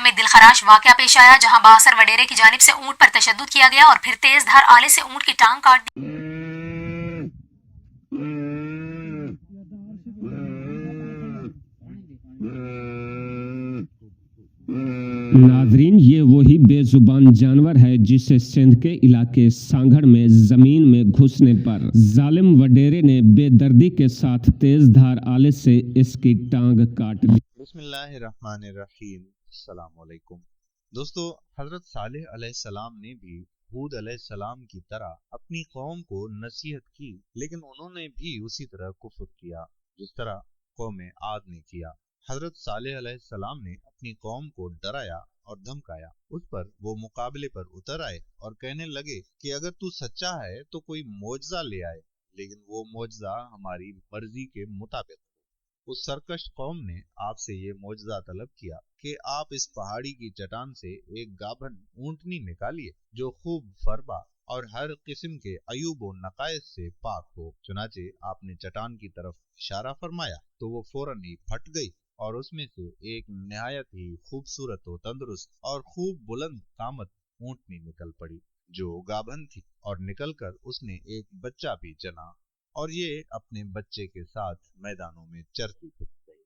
پہاڑ میں دلخراش واقعہ پیش آیا جہاں بااثر وڈیرے کی جانب سے اونٹ پر تشدد کیا گیا اور پھر تیز دھار آلے سے اونٹ کی ٹانگ کاٹ دی۔ ناظرین، یہ وہی بے زبان جانور ہے جسے سندھ کے علاقے سانگھڑ میں زمین میں گھسنے پر ظالم وڈیرے نے بے دردی کے ساتھ تیز دھار آلے سے اس کی ٹانگ کاٹ لی۔ بسم اللہ الرحمن الرحیم۔ السلام علیکم دوستو، حضرت صالح علیہ السلام نے بھی ہود علیہ السلام کی طرح اپنی قوم کو نصیحت کی، لیکن انہوں نے بھی اسی طرح کفر کیا جس طرح قوم عاد نے کیا۔ حضرت صالح علیہ السلام نے اپنی قوم کو ڈرایا اور دھمکایا۔ اس پر وہ مقابلے پر اتر آئے اور کہنے لگے کہ اگر تو سچا ہے تو کوئی معجزہ لے آئے، لیکن وہ معجزہ ہماری مرضی کے مطابق۔ اس سرکش قوم نے آپ سے یہ معجزہ طلب کیا کہ آپ اس پہاڑی کی چٹان سے ایک گابھن اونٹنی نکالیے جو خوب فربا اور ہر قسم کے عیوب و نقائص سے پاک ہو۔ چنانچہ آپ نے چٹان کی طرف اشارہ فرمایا تو وہ فوراً ہی پھٹ گئی اور اس میں سے ایک نہایت ہی خوبصورت و تندرست اور خوب بلند قامت اونٹنی نکل پڑی جو گابھن تھی، اور نکل کر اس نے ایک بچہ بھی جنا، اور یہ اپنے بچے کے ساتھ میدانوں میں چرتی پھرتی گئی۔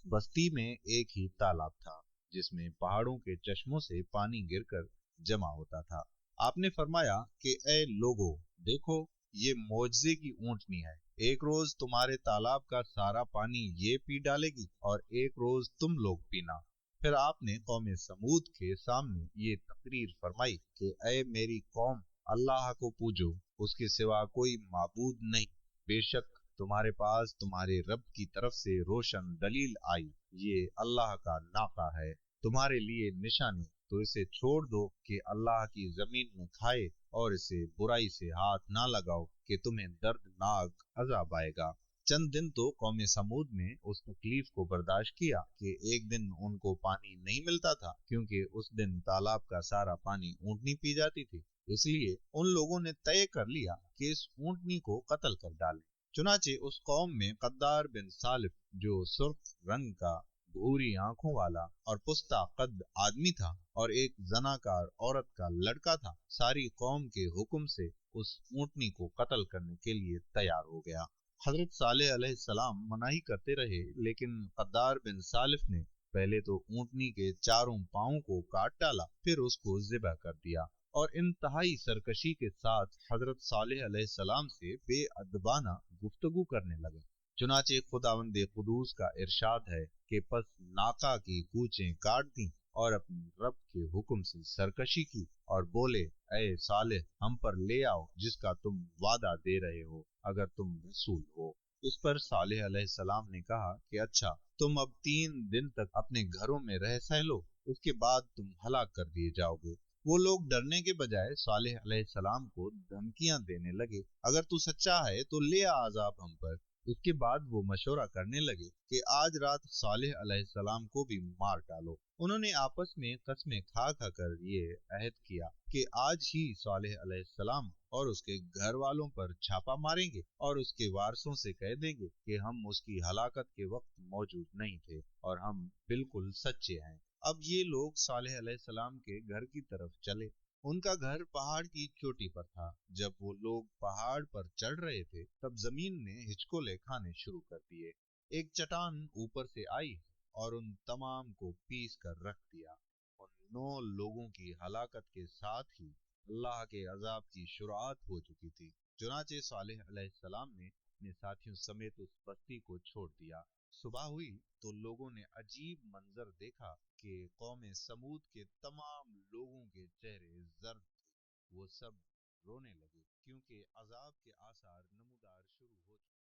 بستی میں ایک ہی تالاب تھا جس میں پہاڑوں کے چشموں سے پانی گر کر جمع ہوتا تھا۔ آپ نے فرمایا کہ اے لوگو، دیکھو یہ معجزے کی اونٹنی ہے۔ ایک روز تمہارے تالاب کا سارا پانی یہ پی ڈالے گی اور ایک روز تم لوگ پینا۔ پھر آپ نے قوم سمود کے سامنے یہ تقریر فرمائی کہ اے میری قوم، اللہ کو پوجو، اس کے سوا کوئی معبود نہیں۔ بے شک تمہارے پاس تمہارے رب کی طرف سے روشن دلیل آئی، یہ اللہ کا ناقہ ہے، تمہارے لیے نشانی، تو اسے چھوڑ دو کہ اللہ کی زمین میں کھائے، اور اسے برائی سے ہاتھ نہ لگاؤ کہ تمہیں دردناک عذاب آئے گا۔ چند دن تو قوم سمود نے اس تکلیف کو برداشت کیا کہ ایک دن ان کو پانی نہیں ملتا تھا، کیونکہ اس دن تالاب کا سارا پانی اونٹنی پی جاتی تھی۔ اس لیے ان لوگوں نے طے کر لیا کہ اس اونٹنی کو قتل کر ڈالیں۔ چنانچہ اس قوم میں قدار بن سالف، جو سرخ رنگ کا، بھوری آنکھوں والا اور پستہ قد آدمی تھا، اور ایک زناکار عورت کا لڑکا تھا، ساری قوم کے حکم سے اس اونٹنی کو قتل کرنے کے لیے تیار ہو گیا۔ حضرت صالح علیہ السلام مناہی کرتے رہے، لیکن قدار بن سالف نے پہلے تو اونٹنی کے چاروں پاؤں کو کاٹ ڈالا، پھر اس کو ذبح کر دیا، اور انتہائی سرکشی کے ساتھ حضرت صالح علیہ السلام سے بے ادبانہ گفتگو کرنے لگا۔ چنانچہ خداوند قدوس کا ارشاد ہے کہ پس ناقہ کی کوچیں کاٹ دیں اور اپنے رب کے حکم سے سرکشی کی، اور بولے اے صالح، ہم پر لے آؤ جس کا تم وعدہ دے رہے ہو اگر تم رسول ہو۔ اس پر صالح علیہ السلام نے کہا کہ اچھا، تم اب 3 دن تک اپنے گھروں میں رہ سہ لو، اس کے بعد تم ہلاک کر دیے جاؤ گے۔ وہ لوگ ڈرنے کے بجائے صالح علیہ السلام کو دھمکیاں دینے لگے، اگر تو سچا ہے تو لے آ عذاب ہم پر۔ اس کے بعد وہ مشورہ کرنے لگے کہ آج رات صالح علیہ السلام کو بھی مار ڈالو۔ انہوں نے آپس میں قسمیں کھا کھا کر یہ عہد کیا کہ آج ہی صالح علیہ السلام اور اس کے گھر والوں پر چھاپا ماریں گے، اور اس کے وارثوں سے کہہ دیں گے کہ ہم اس کی ہلاکت کے وقت موجود نہیں تھے اور ہم بالکل سچے ہیں۔ اب یہ لوگ صالح علیہ السلام کے گھر کی طرف چلے۔ ان کا گھر پہاڑ کی چوٹی پر تھا۔ جب وہ لوگ پہاڑ پر چڑھ رہے تھے تب زمین نے ہچکولے کھانے شروع کر دیے۔ ایک چٹان اوپر سے آئی اور ان تمام کو پیس کر رکھ دیا۔ ان 9 لوگوں کی ہلاکت کے ساتھ ہی اللہ کے عذاب کی شروعات ہو چکی تھی۔ چنانچہ صالح علیہ السلام نے اپنے ساتھیوں سمیت اس بستی کو چھوڑ دیا۔ صبح ہوئی تو لوگوں نے عجیب منظر دیکھا کہ قوم سمود کے تمام لوگوں کے چہرے زرد تھے۔ وہ سب رونے لگے کیونکہ عذاب کے آثار نمودار شروع ہو چکے۔